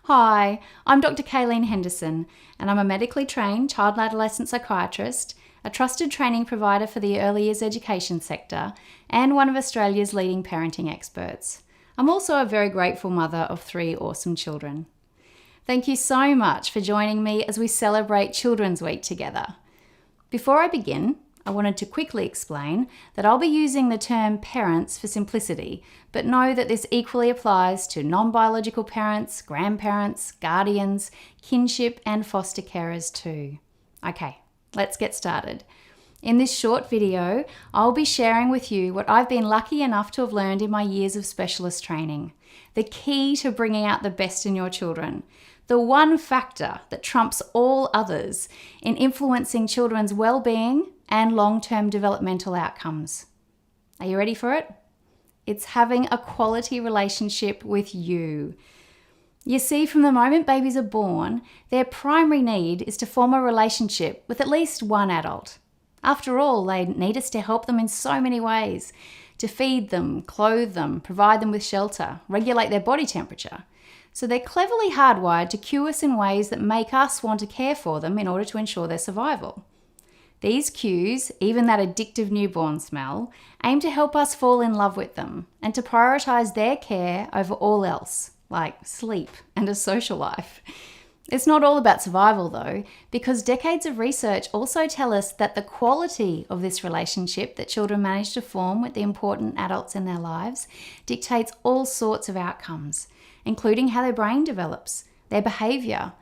Hi, I'm Dr. Kaylene Henderson, and I'm a medically trained child and adolescent psychiatrist, a trusted training provider for the early years education sector, and one of Australia's leading parenting experts. I'm also a very grateful mother of 3 awesome children. Thank you so much for joining me as we celebrate Children's Week together. Before I begin, I wanted to quickly explain that I'll be using the term parents for simplicity, but know that this equally applies to non-biological parents, grandparents, guardians, kinship, and foster carers too. Okay, let's get started. In this short video, I'll be sharing with you what I've been lucky enough to have learned in my years of specialist training. The key to bringing out the best in your children. The one factor that trumps all others in influencing children's well-being and long-term developmental outcomes. Are you ready for it? It's having a quality relationship with you. You see, from the moment babies are born, their primary need is to form a relationship with at least one adult. After all, they need us to help them in so many ways, to feed them, clothe them, provide them with shelter, regulate their body temperature. So they're cleverly hardwired to cue us in ways that make us want to care for them in order to ensure their survival. These cues, even that addictive newborn smell, aim to help us fall in love with them and to prioritise their care over all else, like sleep and a social life. It's not all about survival though, because decades of research also tell us that the quality of this relationship that children manage to form with the important adults in their lives dictates all sorts of outcomes, including how their brain develops, their behaviour,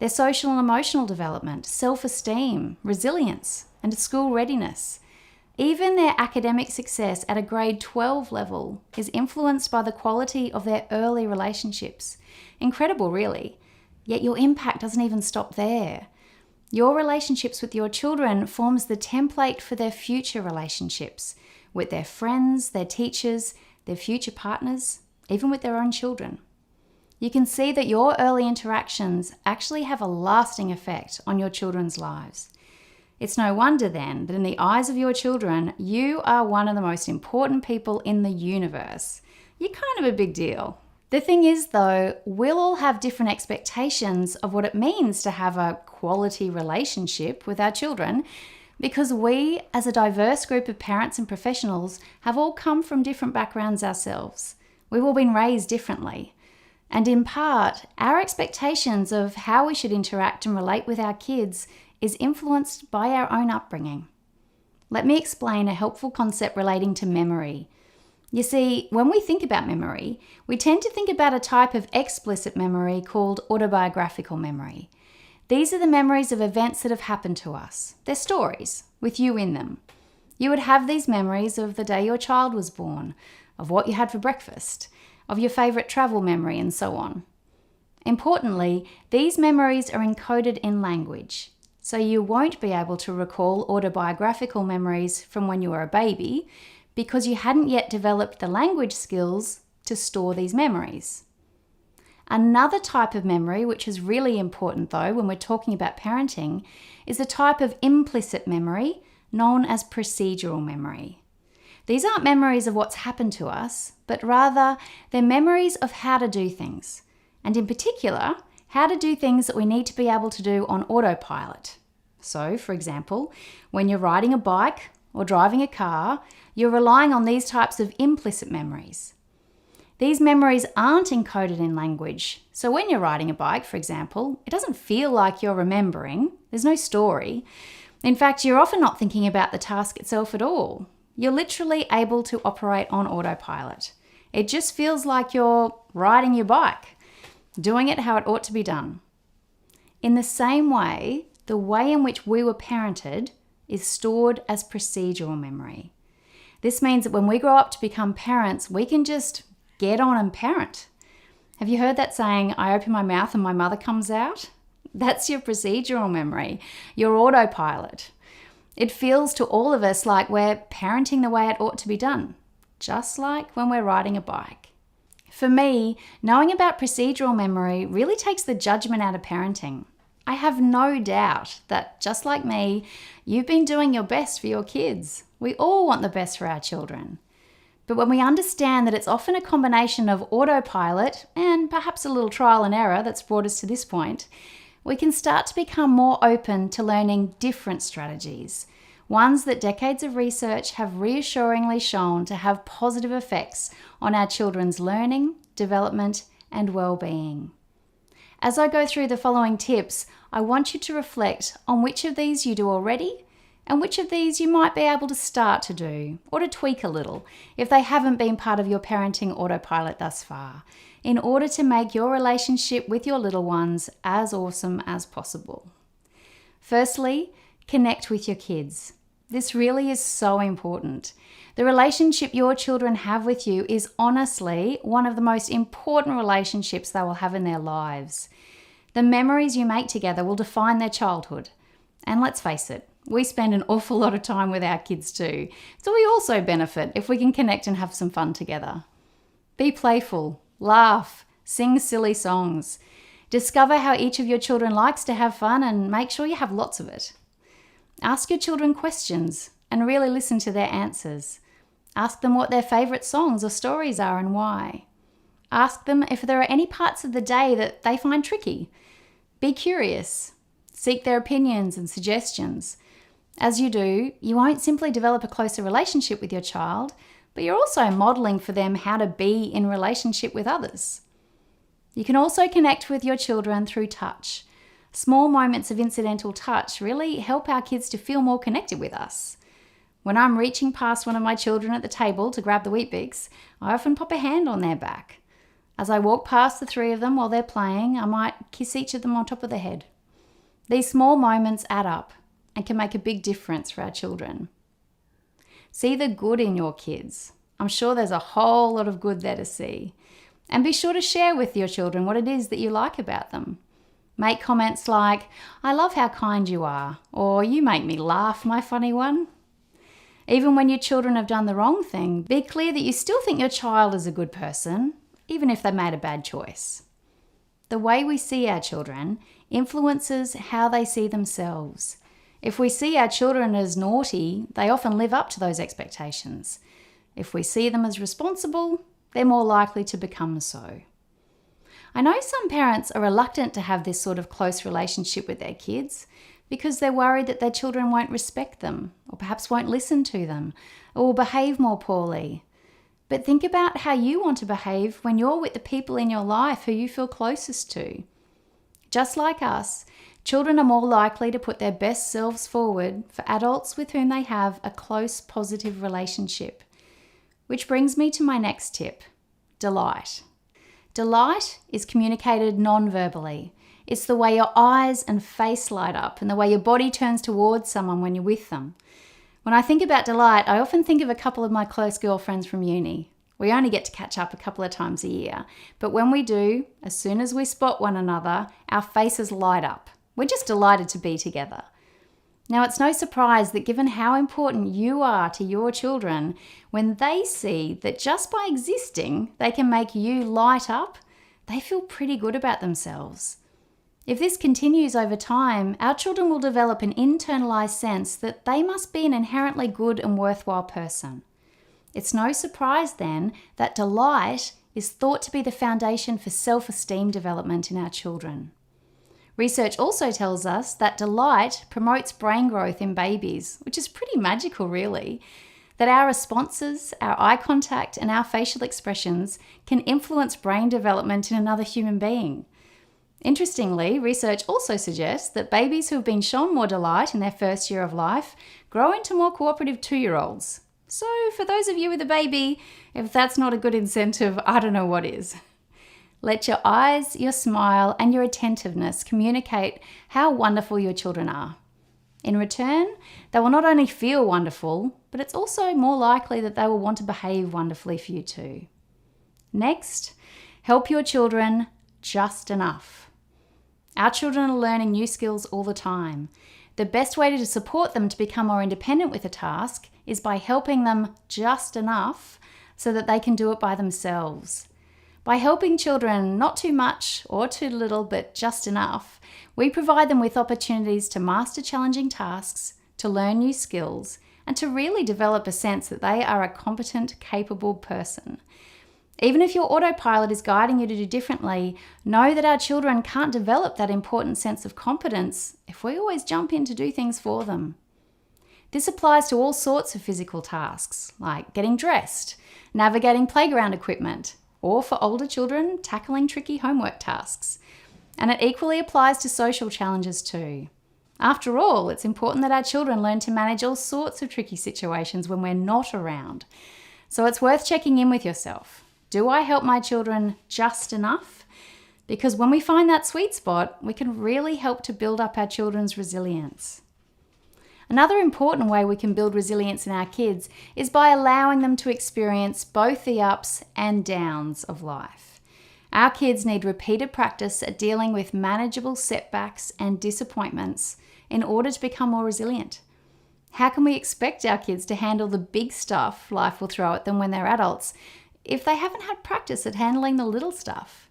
their social and emotional development, self-esteem, resilience, and school readiness. Even their academic success at a grade 12 level is influenced by the quality of their early relationships. Incredible, really. Yet your impact doesn't even stop there. Your relationships with your children forms the template for their future relationships with their friends, their teachers, their future partners, even with their own children. You can see that your early interactions actually have a lasting effect on your children's lives. It's no wonder then that in the eyes of your children, you are one of the most important people in the universe. You're kind of a big deal. The thing is though, we'll all have different expectations of what it means to have a quality relationship with our children, because we, as a diverse group of parents and professionals, have all come from different backgrounds ourselves. We've all been raised differently. And in part, our expectations of how we should interact and relate with our kids is influenced by our own upbringing. Let me explain a helpful concept relating to memory. You see, when we think about memory, we tend to think about a type of explicit memory called autobiographical memory. These are the memories of events that have happened to us. They're stories, with you in them. You would have these memories of the day your child was born, of what you had for breakfast, of your favourite travel memory, and so on. Importantly, these memories are encoded in language, so you won't be able to recall autobiographical memories from when you were a baby because you hadn't yet developed the language skills to store these memories. Another type of memory, which is really important though when we're talking about parenting, is a type of implicit memory known as procedural memory. These aren't memories of what's happened to us, but rather they're memories of how to do things. And in particular, how to do things that we need to be able to do on autopilot. So, for example, when you're riding a bike or driving a car, you're relying on these types of implicit memories. These memories aren't encoded in language. So when you're riding a bike, for example, it doesn't feel like you're remembering. There's no story. In fact, you're often not thinking about the task itself at all. You're literally able to operate on autopilot. It just feels like you're riding your bike, doing it how it ought to be done. In the same way, the way in which we were parented is stored as procedural memory. This means that when we grow up to become parents, we can just get on and parent. Have you heard that saying, I open my mouth and my mother comes out? That's your procedural memory, your autopilot. It feels to all of us like we're parenting the way it ought to be done, just like when we're riding a bike. For me, knowing about procedural memory really takes the judgment out of parenting. I have no doubt that, just like me, you've been doing your best for your kids. We all want the best for our children. But when we understand that it's often a combination of autopilot and perhaps a little trial and error that's brought us to this point, we can start to become more open to learning different strategies, ones that decades of research have reassuringly shown to have positive effects on our children's learning, development, and well-being. As I go through the following tips, I want you to reflect on which of these you do already and which of these you might be able to start to do or to tweak a little if they haven't been part of your parenting autopilot thus far, in order to make your relationship with your little ones as awesome as possible. Firstly, connect with your kids. This really is so important. The relationship your children have with you is honestly one of the most important relationships they will have in their lives. The memories you make together will define their childhood. And let's face it, we spend an awful lot of time with our kids too, so we also benefit if we can connect and have some fun together. Be playful, laugh, sing silly songs. Discover how each of your children likes to have fun and make sure you have lots of it. Ask your children questions and really listen to their answers. Ask them what their favourite songs or stories are and why. Ask them if there are any parts of the day that they find tricky. Be curious. Seek their opinions and suggestions. As you do, you won't simply develop a closer relationship with your child, but you're also modelling for them how to be in relationship with others. You can also connect with your children through touch. Small moments of incidental touch really help our kids to feel more connected with us. When I'm reaching past one of my children at the table to grab the Weet-Bix, I often pop a hand on their back. As I walk past the three of them while they're playing, I might kiss each of them on top of the head. These small moments add up and can make a big difference for our children. See the good in your kids. I'm sure there's a whole lot of good there to see. And be sure to share with your children what it is that you like about them. Make comments like, "I love how kind you are," or "You make me laugh, my funny one." Even when your children have done the wrong thing, be clear that you still think your child is a good person, even if they made a bad choice. The way we see our children influences how they see themselves. If we see our children as naughty, they often live up to those expectations. If we see them as responsible, they're more likely to become so. I know some parents are reluctant to have this sort of close relationship with their kids because they're worried that their children won't respect them, or perhaps won't listen to them, or will behave more poorly. But think about how you want to behave when you're with the people in your life who you feel closest to. Just like us, children are more likely to put their best selves forward for adults with whom they have a close, positive relationship. Which brings me to my next tip, delight. Delight is communicated non-verbally. It's the way your eyes and face light up and the way your body turns towards someone when you're with them. When I think about delight, I often think of a couple of my close girlfriends from uni. We only get to catch up a couple of times a year, but when we do, as soon as we spot one another, our faces light up. We're just delighted to be together. Now, it's no surprise that given how important you are to your children, when they see that just by existing, they can make you light up, they feel pretty good about themselves. If this continues over time, our children will develop an internalized sense that they must be an inherently good and worthwhile person. It's no surprise then that delight is thought to be the foundation for self-esteem development in our children. Research also tells us that delight promotes brain growth in babies, which is pretty magical really. That our responses, our eye contact, and our facial expressions can influence brain development in another human being. Interestingly, research also suggests that babies who have been shown more delight in their first year of life grow into more cooperative 2-year-olds. So for those of you with a baby, if that's not a good incentive, I don't know what is. Let your eyes, your smile, and your attentiveness communicate how wonderful your children are. In return, they will not only feel wonderful, but it's also more likely that they will want to behave wonderfully for you too. Next, help your children just enough. Our children are learning new skills all the time. The best way to support them to become more independent with a task is by helping them just enough so that they can do it by themselves. By helping children not too much or too little, but just enough, we provide them with opportunities to master challenging tasks, to learn new skills, and to really develop a sense that they are a competent, capable person. Even if your autopilot is guiding you to do differently, know that our children can't develop that important sense of competence if we always jump in to do things for them. This applies to all sorts of physical tasks, like getting dressed, navigating playground equipment, or for older children, tackling tricky homework tasks. And it equally applies to social challenges too. After all, it's important that our children learn to manage all sorts of tricky situations when we're not around. So it's worth checking in with yourself. Do I help my children just enough? Because when we find that sweet spot, we can really help to build up our children's resilience. Another important way we can build resilience in our kids is by allowing them to experience both the ups and downs of life. Our kids need repeated practice at dealing with manageable setbacks and disappointments in order to become more resilient. How can we expect our kids to handle the big stuff life will throw at them when they're adults if they haven't had practice at handling the little stuff?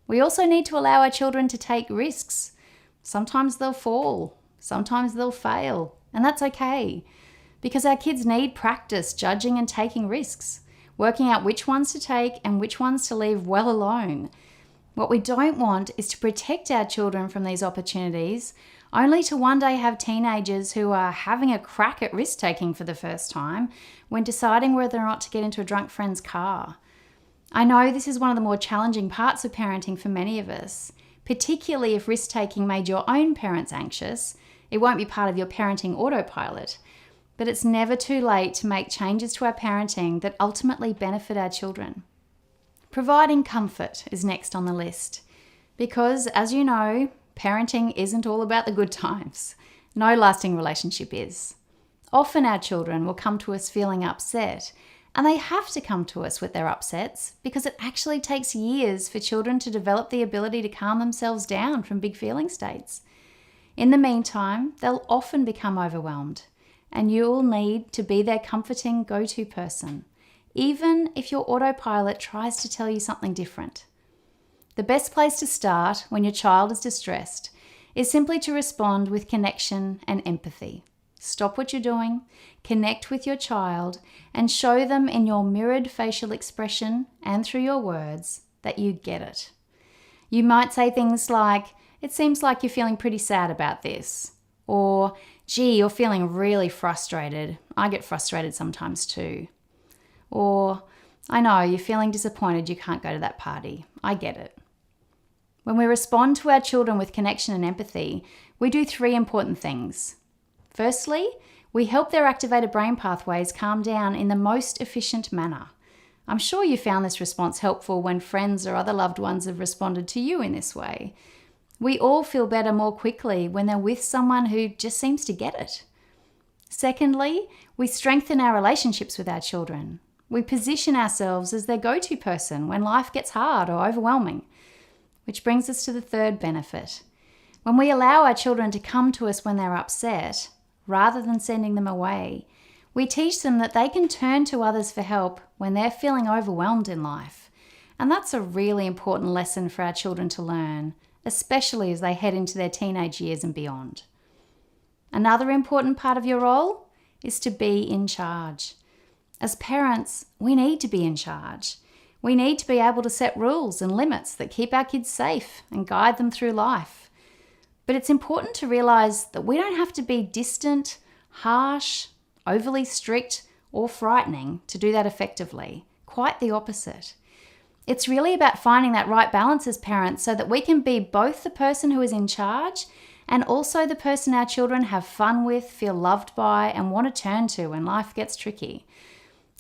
We also need to allow our children to take risks. Sometimes they'll fall, sometimes they'll fail, and that's okay, because our kids need practice judging and taking risks, working out which ones to take and which ones to leave well alone. What we don't want is to protect our children from these opportunities, only to one day have teenagers who are having a crack at risk-taking for the first time when deciding whether or not to get into a drunk friend's car. I know this is one of the more challenging parts of parenting for many of us, particularly if risk-taking made your own parents anxious. It won't be part of your parenting autopilot, but it's never too late to make changes to our parenting that ultimately benefit our children. Providing comfort is next on the list, because, as you know, parenting isn't all about the good times. No lasting relationship is. Often our children will come to us feeling upset, and they have to come to us with their upsets because it actually takes years for children to develop the ability to calm themselves down from big feeling states. In the meantime, they'll often become overwhelmed, and you'll need to be their comforting go-to person, even if your autopilot tries to tell you something different. The best place to start when your child is distressed is simply to respond with connection and empathy. Stop what you're doing, connect with your child, and show them in your mirrored facial expression and through your words that you get it. You might say things like, "It seems like you're feeling pretty sad about this," or, "Gee, you're feeling really frustrated. I get frustrated sometimes too." Or, "I know, you're feeling disappointed you can't go to that party. I get it." When we respond to our children with connection and empathy, we do three important things. Firstly, we help their activated brain pathways calm down in the most efficient manner. I'm sure you found this response helpful when friends or other loved ones have responded to you in this way. We all feel better more quickly when they're with someone who just seems to get it. Secondly, we strengthen our relationships with our children. We position ourselves as their go-to person when life gets hard or overwhelming. Which brings us to the third benefit. When we allow our children to come to us when they're upset, rather than sending them away, we teach them that they can turn to others for help when they're feeling overwhelmed in life. And that's a really important lesson for our children to learn, especially as they head into their teenage years and beyond. Another important part of your role is to be in charge. As parents, we need to be in charge. We need to be able to set rules and limits that keep our kids safe and guide them through life. But it's important to realize that we don't have to be distant, harsh, overly strict, or frightening to do that effectively. Quite the opposite. It's really about finding that right balance as parents so that we can be both the person who is in charge and also the person our children have fun with, feel loved by, and want to turn to when life gets tricky.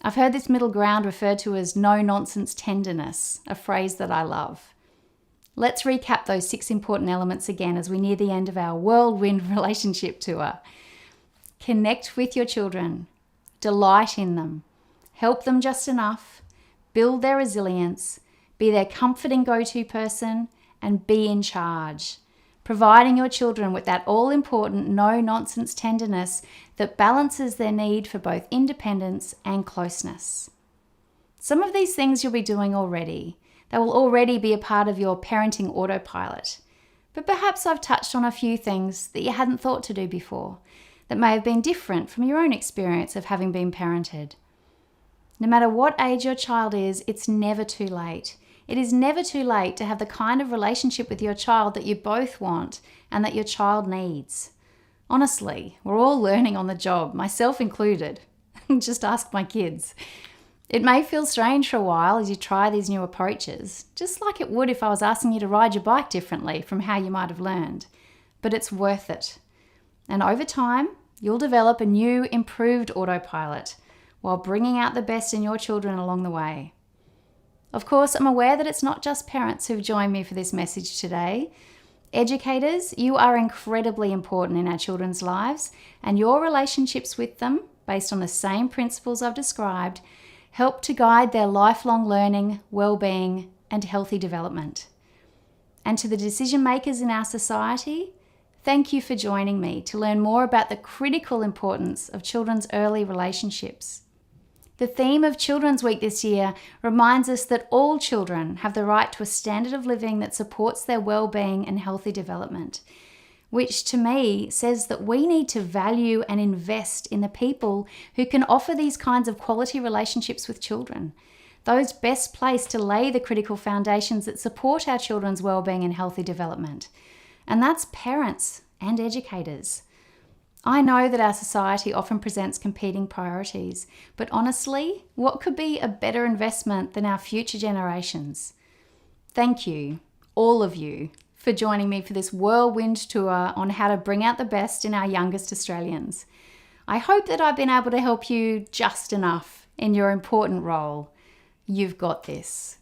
I've heard this middle ground referred to as no-nonsense tenderness, a phrase that I love. Let's recap those 6 important elements again as we near the end of our whirlwind relationship tour. Connect with your children, delight in them, help them just enough, build their resilience, be their comforting go-to person, and be in charge, providing your children with that all-important no-nonsense tenderness that balances their need for both independence and closeness. Some of these things you'll be doing already. They will already be a part of your parenting autopilot. But perhaps I've touched on a few things that you hadn't thought to do before. that may have been different from your own experience of having been parented. No matter what age your child is, it's never too late. It is never too late to have the kind of relationship with your child that you both want and that your child needs. Honestly, we're all learning on the job, myself included. Just ask my kids. It may feel strange for a while as you try these new approaches, just like it would if I was asking you to ride your bike differently from how you might have learned. But it's worth it. And over time, you'll develop a new, improved autopilot while bringing out the best in your children along the way. Of course, I'm aware that it's not just parents who've joined me for this message today. Educators, you are incredibly important in our children's lives, and your relationships with them, based on the same principles I've described, help to guide their lifelong learning, well-being, and healthy development. And to the decision makers in our society, thank you for joining me to learn more about the critical importance of children's early relationships. The theme of Children's Week this year reminds us that all children have the right to a standard of living that supports their well-being and healthy development, which to me says that we need to value and invest in the people who can offer these kinds of quality relationships with children, those best placed to lay the critical foundations that support our children's well-being and healthy development. And that's parents and educators. I know that our society often presents competing priorities, but honestly, what could be a better investment than our future generations? Thank you, all of you, for joining me for this whirlwind tour on how to bring out the best in our youngest Australians. I hope that I've been able to help you just enough in your important role. You've got this.